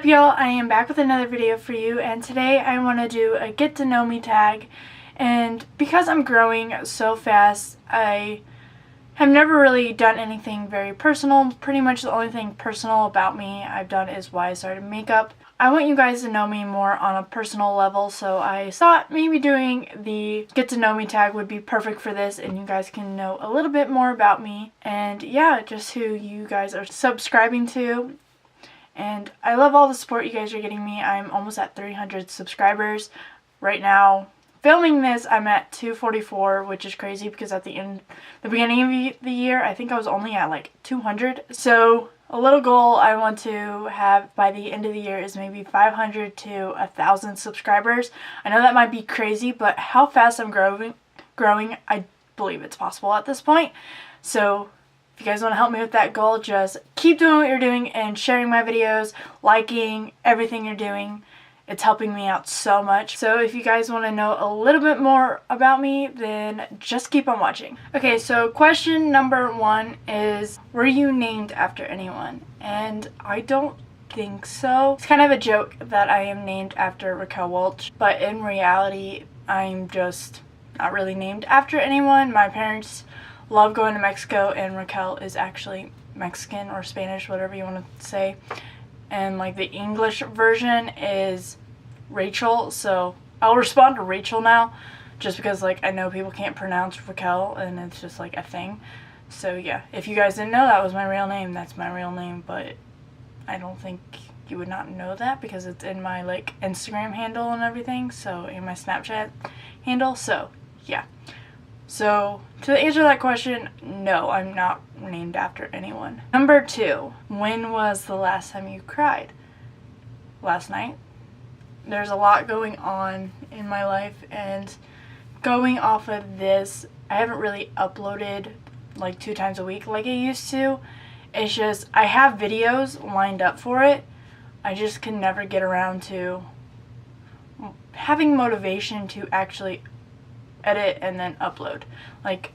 y'all? I am back with another video for you, and today I want to do a get to know me tag. And because I'm growing so fast, I have never really done anything very personal. Pretty much the only thing personal about me I've done is why I started makeup. I want you guys to know me more on a personal level, so I thought maybe doing the get to know me tag would be perfect for this, and you guys can know a little bit more about me and yeah, just who you guys are subscribing to. And I love all the support you guys are getting me. I'm almost at 300 subscribers right now. Filming this, I'm at 244, which is crazy because at the beginning of the year, I think I was only at like 200. So a little goal I want to have by the end of the year is maybe 500 to 1,000 subscribers. I know that might be crazy, but how fast I'm growing, I believe it's possible at this point. So if you guys want to help me with that goal, just keep doing what you're doing and sharing my videos, liking everything you're doing. It's helping me out so much. So if you guys want to know a little bit more about me, then just keep on watching. Okay, so question number 1 is, were you named after anyone? And I don't think so. It's kind of a joke that I am named after Raquel Welch, but in reality, I'm just not really named after anyone. My parents love going to Mexico, and Raquel is actually Mexican or Spanish, whatever you want to say. And like the English version is Rachel, so I'll respond to Rachel now just because like I know people can't pronounce Raquel and it's just like a thing. So yeah, if you guys didn't know that was my real name, that's my real name, but I don't think you would not know that because it's in my like Instagram handle and everything, so in my Snapchat handle. So yeah. So, to answer that question, no, I'm not named after anyone. Number 2, when was the last time you cried? Last night. There's a lot going on in my life, and going off of this, I haven't really uploaded like 2 times a week like I used to. It's just, I have videos lined up for it. I just can never get around to having motivation to actually edit and then upload. Like,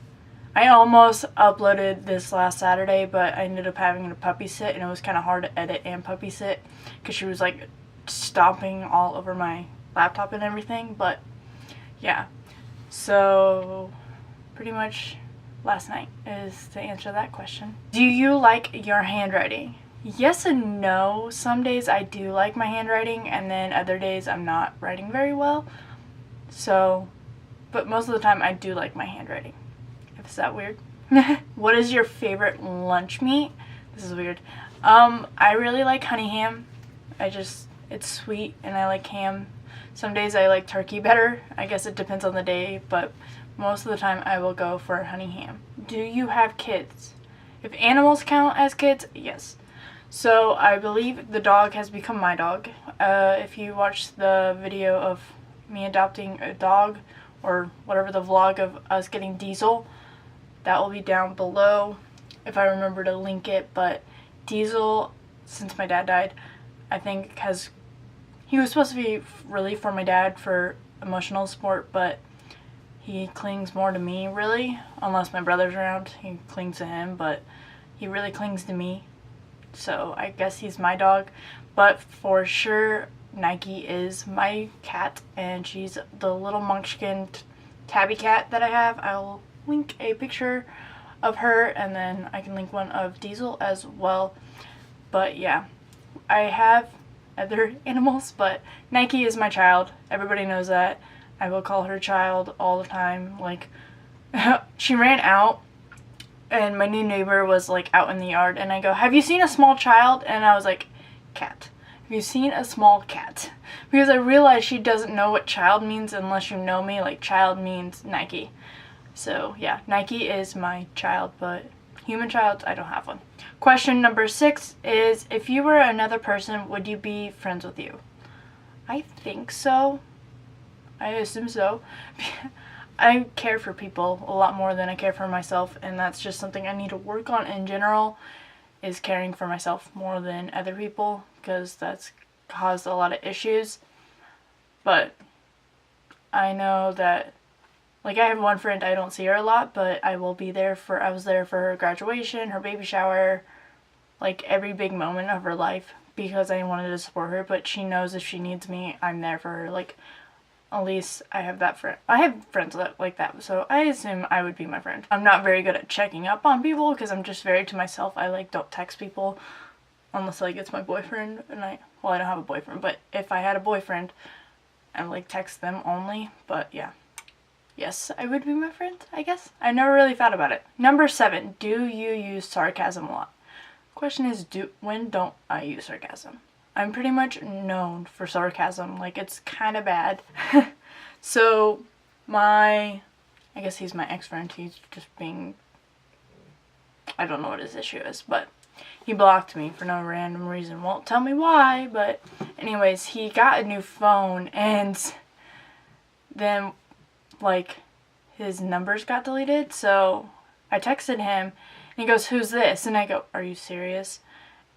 I almost uploaded this last Saturday, but I ended up having a puppy sit, and it was kind of hard to edit and puppy sit because she was like stomping all over my laptop and everything. But yeah, so pretty much last night is to answer that question. Do you like your handwriting? Yes and no. Some days I do like my handwriting, and then other days I'm not writing very well. So but most of the time I do like my handwriting. Is that weird? What is your favorite lunch meat? This is weird. I really like honey ham. It's sweet and I like ham. Some days I like turkey better. I guess it depends on the day, but most of the time I will go for honey ham. Do you have kids? If animals count as kids, yes. So I believe the dog has become my dog. If you watch the video of me adopting a dog, or whatever, the vlog of us getting Diesel, that will be down below if I remember to link it. But Diesel, since my dad died, I think he was supposed to be really for my dad for emotional support, but he clings more to me, really, unless my brother's around. He clings to him, but he really clings to me, so I guess he's my dog. But for sure, Nike is my cat, and she's the little munchkin tabby cat that I have. I'll link a picture of her, and then I can link one of Diesel as well. But yeah, I have other animals, but Nike is my child. Everybody knows that. I will call her child all the time. Like, she ran out, and my new neighbor was like out in the yard, and I go, "Have you seen a small child?" And I was like, "Cat. Have you seen a small cat?" Because I realized she doesn't know what child means unless you know me. Like, child means Nike. So yeah, Nike is my child, but human child, I don't have one. Question number 6 is, if you were another person, would you be friends with you? I think so. I assume so. I care for people a lot more than I care for myself, and that's just something I need to work on in general, is caring for myself more than other people, because that's caused a lot of issues. But I know that, like, I have one friend, I don't see her a lot, but I was there for her graduation, her baby shower, like every big moment of her life, because I wanted to support her, but she knows if she needs me, I'm there for her. Like, at least I have that friend. I have friends like that, so I assume I would be my friend. I'm not very good at checking up on people because I'm just very to myself. I like don't text people unless like it's my boyfriend, and I don't have a boyfriend, but if I had a boyfriend, I like text them only. But yeah. Yes, I would be my friend, I guess. I never really thought about it. Number 7, do you use sarcasm a lot? Question is, when don't I use sarcasm? I'm pretty much known for sarcasm. Like, it's kind of bad. So, I guess he's my ex-friend. He's just being, I don't know what his issue is, but he blocked me for no random reason. Won't tell me why, but anyways, he got a new phone, and then, like, his numbers got deleted, so I texted him, and he goes, "Who's this?" And I go, "Are you serious?"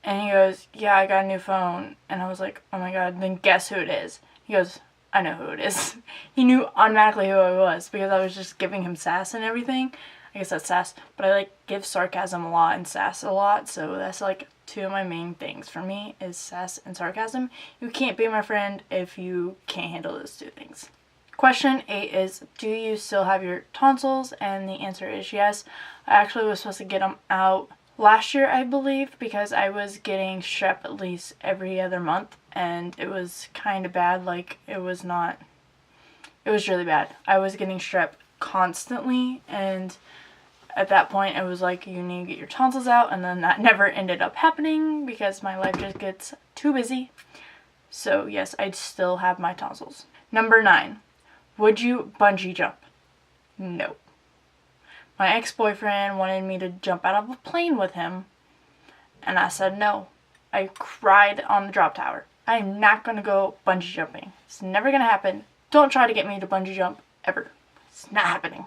And he goes, "Yeah, I got a new phone." And I was like, "Oh my god, then guess who it is." He goes, "I know who it is." He knew automatically who I was because I was just giving him sass and everything. I guess that's sass, but I like give sarcasm a lot and sass a lot, so that's like 2 of my main things for me is sass and sarcasm. You can't be my friend if you can't handle those 2 things. Question 8 is, do you still have your tonsils? And the answer is yes. I actually was supposed to get them out last year, I believe, because I was getting strep at least every other month, and it was kind of bad. Like, it was really bad. I was getting strep constantly, and at that point it was like, you need to get your tonsils out, and then that never ended up happening because my life just gets too busy. So yes, I still have my tonsils. Number 9, would you bungee jump? No. My ex-boyfriend wanted me to jump out of a plane with him, and I said no. I cried on the drop tower. I am not going to go bungee jumping. It's never going to happen. Don't try to get me to bungee jump, ever. It's not happening.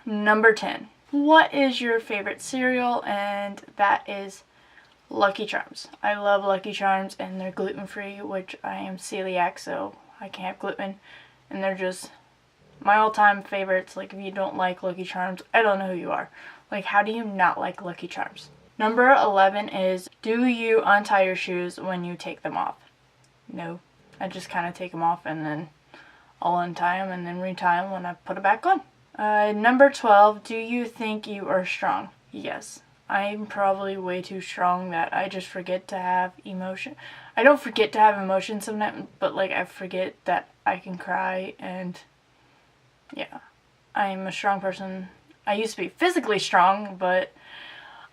Number 10. What is your favorite cereal? And that is Lucky Charms. I love Lucky Charms, and they're gluten-free, which I am celiac, so I can't have gluten. And they're just my all-time favorites. Like, if you don't like Lucky Charms, I don't know who you are. Like, how do you not like Lucky Charms? Number 11 is, do you untie your shoes when you take them off? No. I just kind of take them off, and then I'll untie them and then retie them when I put it back on. Number 12, do you think you are strong? Yes. I'm probably way too strong that I just forget to have emotion. I don't forget to have emotion sometimes, but like I forget that I can cry, and yeah, I'm a strong person. I used to be physically strong, but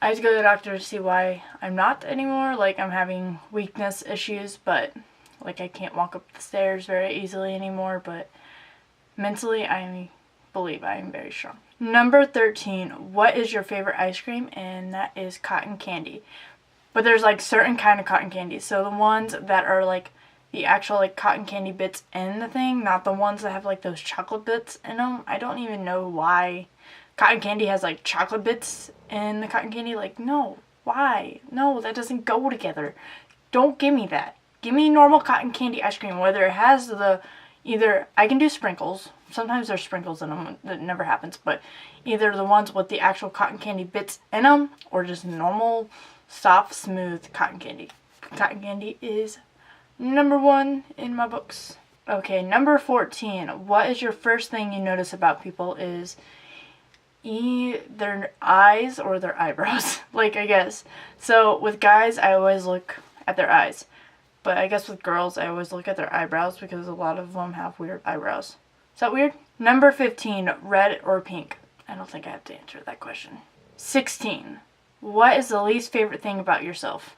I had to go to the doctor to see why I'm not anymore. Like, I'm having weakness issues, but like I can't walk up the stairs very easily anymore, but mentally I believe I am very strong. Number 13, what is your favorite ice cream? And that is cotton candy. But there's like certain kind of cotton candy. So the ones that are like the actual like cotton candy bits in the thing, not the ones that have like those chocolate bits in them. I don't even know why cotton candy has like chocolate bits in the cotton candy. Like, no, why? No, that doesn't go together. Don't give me that. Give me normal cotton candy ice cream, whether it has the, either, I can do sprinkles. Sometimes there's sprinkles in them. That never happens. But either the ones with the actual cotton candy bits in them, or just normal, soft, smooth cotton candy. Cotton candy is number 1 in my books. Okay, number 14. What is your first thing you notice about people is their eyes or their eyebrows? Like, I guess. So with guys, I always look at their eyes. But I guess with girls, I always look at their eyebrows because a lot of them have weird eyebrows. Is that weird? Number 15, red or pink? I don't think I have to answer that question. 16, what is the least favorite thing about yourself?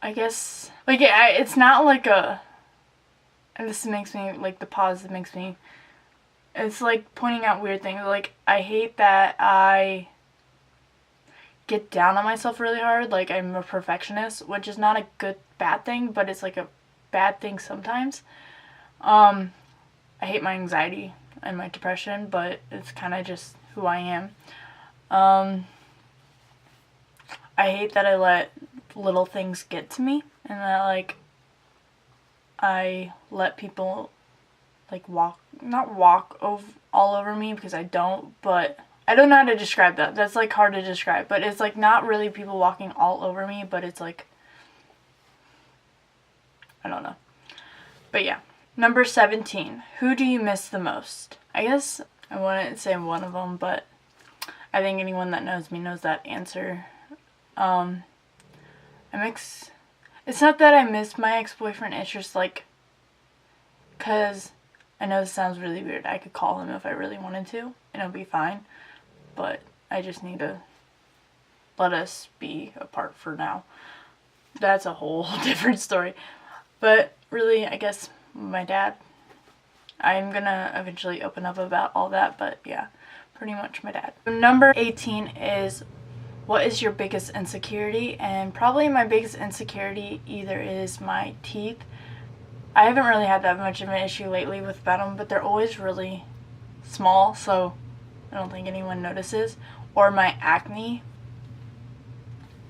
I guess, like, it's not like a, and this makes me, like, the pause that makes me, it's like pointing out weird things. Like, I hate that I get down on myself really hard. Like, I'm a perfectionist, which is not a bad thing, but it's like a bad thing sometimes. I hate my anxiety and my depression, but it's kind of just who I am. I hate that I let little things get to me, and that, like, I let people, like, not walk all over me, because I don't, but I don't know how to describe that. That's, like, hard to describe, but it's, like, not really people walking all over me, but it's, like, I don't know. But yeah. Number 17. Who do you miss the most? I guess I wouldn't say one of them, but I think anyone that knows me knows that answer. It's not that I miss my ex-boyfriend, it's just like, because I know this sounds really weird. I could call him if I really wanted to, and it'll be fine. But I just need to let us be apart for now. That's a whole different story. But really, I guess my dad. I'm gonna eventually open up about all that, but yeah, pretty much my dad. Number 18 is, what is your biggest insecurity? And probably my biggest insecurity either is my teeth. I haven't really had that much of an issue lately with them, but they're always really small, so I don't think anyone notices. Or my acne.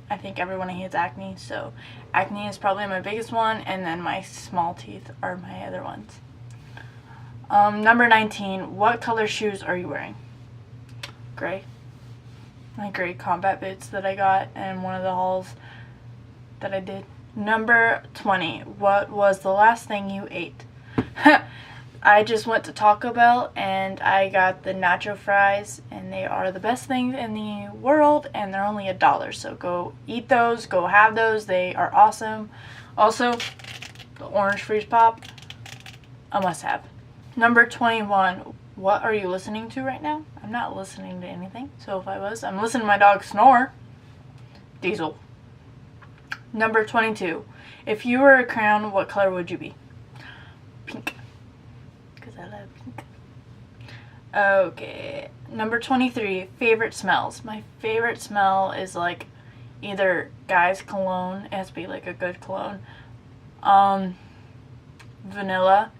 I think everyone hates acne, so acne is probably my biggest one, and then my small teeth are my other ones. Number 19, what color shoes are you wearing? Gray. My gray combat boots that I got in one of the hauls that I did. Number 20, what was the last thing you ate? I just went to Taco Bell and I got the nacho fries, and they are the best things in the world, and they're only $1, so go eat those, go have those, they are awesome. Also, the orange freeze pop, a must have. Number 21, what are you listening to right now? I'm not listening to anything, so if I was, I'm listening to my dog snore. Diesel. Number 22, if you were a crown, what color would you be? Pink. Because I love pink. Okay. Number 23, favorite smells. My favorite smell is like either guy's cologne, it has to be like a good cologne, vanilla.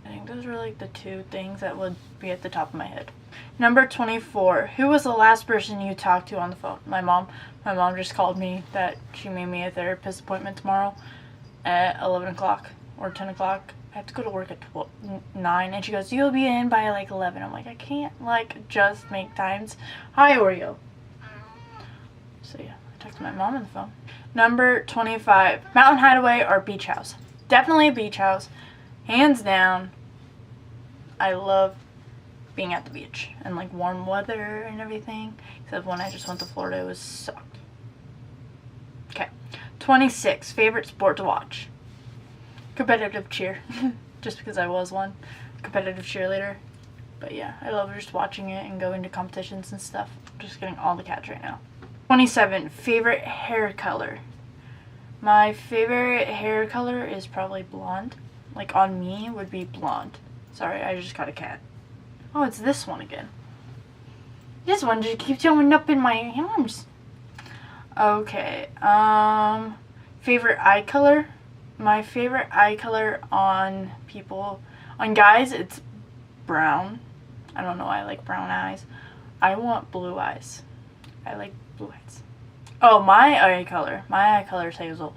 I think those are like the two things that would be at the top of my head. Number 24, who was the last person you talked to on the phone? My mom. My mom just called me that she made me a therapist appointment tomorrow at 11 o'clock or 10 o'clock. I have to go to work at 9, and she goes, you'll be in by like 11. I'm like, I can't like just make times. Hi, Oreo. So yeah, I talked to my mom on the phone. Number 25, mountain hideaway or beach house? Definitely a beach house. Hands down. I love being at the beach and like warm weather and everything. Except when I just went to Florida, it was sucked. Okay. 26, favorite sport to watch? Competitive cheer. Just because I was one. Competitive cheerleader. But yeah, I love just watching it and going to competitions and stuff. Just getting all the cats right now. 27, favorite hair color? My favorite hair color is probably blonde. Like on me would be blonde. Sorry, I just got a cat. Oh, it's this one again. This one just keeps showing up in my arms. Okay, favorite eye color? My favorite eye color on people, on guys, it's brown. I don't know why I like brown eyes. I want blue eyes. I like blue eyes. Oh, my eye color is hazel.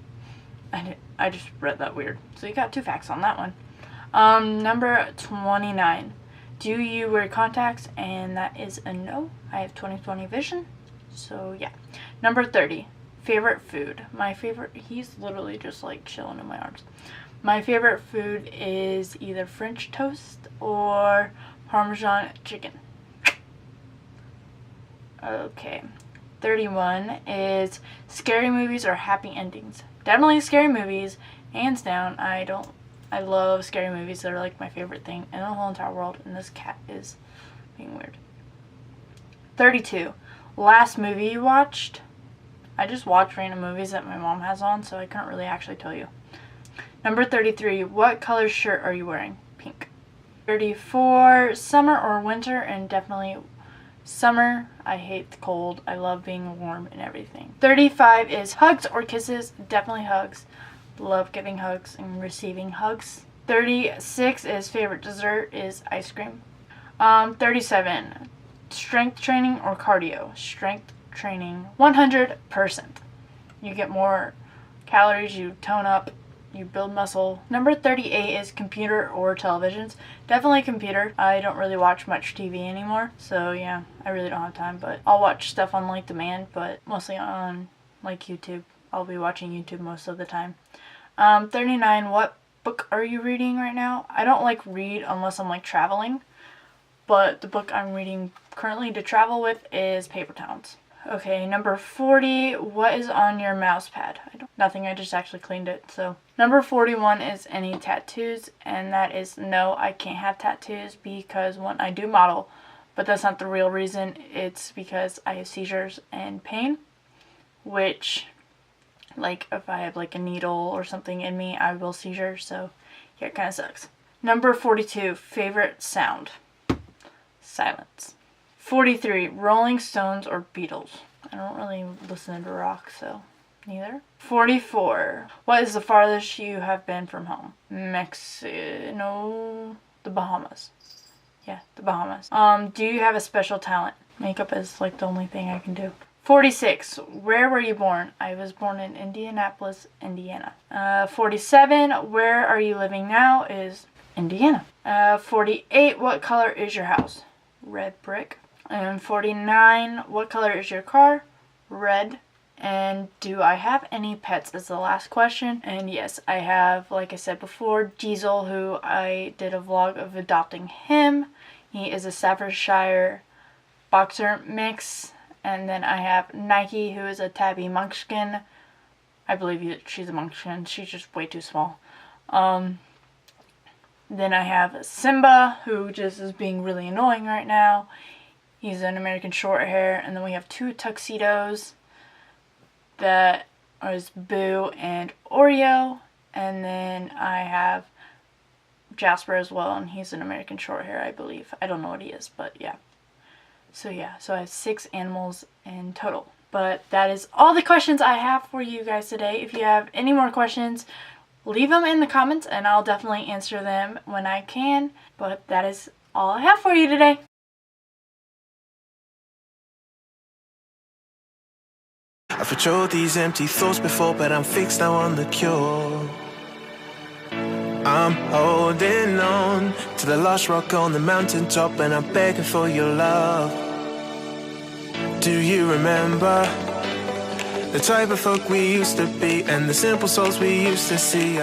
I just read that weird. So you got 2 facts on that one. Number 29. Do you wear contacts? And that is a no. I have 20/20 vision. So yeah. Number 30. Favorite food. My favorite, he's literally just like chilling in my arms. My favorite food is either French toast or Parmesan chicken. Okay. 31 is scary movies or happy endings. Definitely scary movies. Hands down. I love scary movies. They're like my favorite thing in the whole entire world. And this cat is being weird. 32. Last movie you watched? I just watch random movies that my mom has on, so I couldn't really actually tell you. Number 33. What color shirt are you wearing? Pink. 34. Summer or winter? And definitely summer. I hate the cold. I love being warm and everything. 35 is hugs or kisses? Definitely hugs. Love giving hugs and receiving hugs. 36 is favorite dessert is ice cream. 37, strength training or cardio? Strength training, 100%. You get more calories, you tone up, you build muscle. Number 38 is computer or televisions. Definitely computer. I don't really watch much TV anymore, so yeah, I really don't have time, but I'll watch stuff on like demand, but mostly on like YouTube. I'll be watching YouTube most of the time. 39, what book are you reading right now? I don't like read unless I'm like traveling, but the book I'm reading currently to travel with is Paper Towns. Okay, number 40, what is on your mouse pad? Nothing, I just actually cleaned it. So number 41 is any tattoos, and that is no, I can't have tattoos because when I do model, but that's not the real reason. It's because I have seizures and pain, which, like, if I have like a needle or something in me, I will seizure. So yeah, it kind of sucks. Number 42, favorite sound? Silence. 43, Rolling Stones or Beatles? I don't really listen to rock, so neither. 44, what is the farthest you have been from home? No, the Bahamas. Yeah, the Bahamas. Do you have a special talent? Makeup is like the only thing I can do. 46, where were you born? I was born in Indianapolis, Indiana. 47, where are you living now? Is Indiana. 48, what color is your house? Red brick. And 49, what color is your car? Red. And do I have any pets is the last question. And yes, I have, like I said before, Diesel, who I did a vlog of adopting him. He is a Staffordshire boxer mix. And then I have Nike, who is a tabby munchkin. I believe she's a munchkin. She's just way too small. Then I have Simba, who just is being really annoying right now. He's an American short hair. And then we have two tuxedos that is Boo and Oreo. And then I have Jasper as well, and he's an American short hair, I believe. I don't know what he is, but yeah. So yeah, so I have 6 animals in total. But that is all the questions I have for you guys today. If you have any more questions, leave them in the comments and I'll definitely answer them when I can. But that is all I have for you today. I've patrolled these empty thoughts before, but I'm fixed now on the cure. I'm holding on to the last rock on the mountaintop, and I'm begging for your love. Do you remember the type of folk we used to be, and the simple souls we used to see?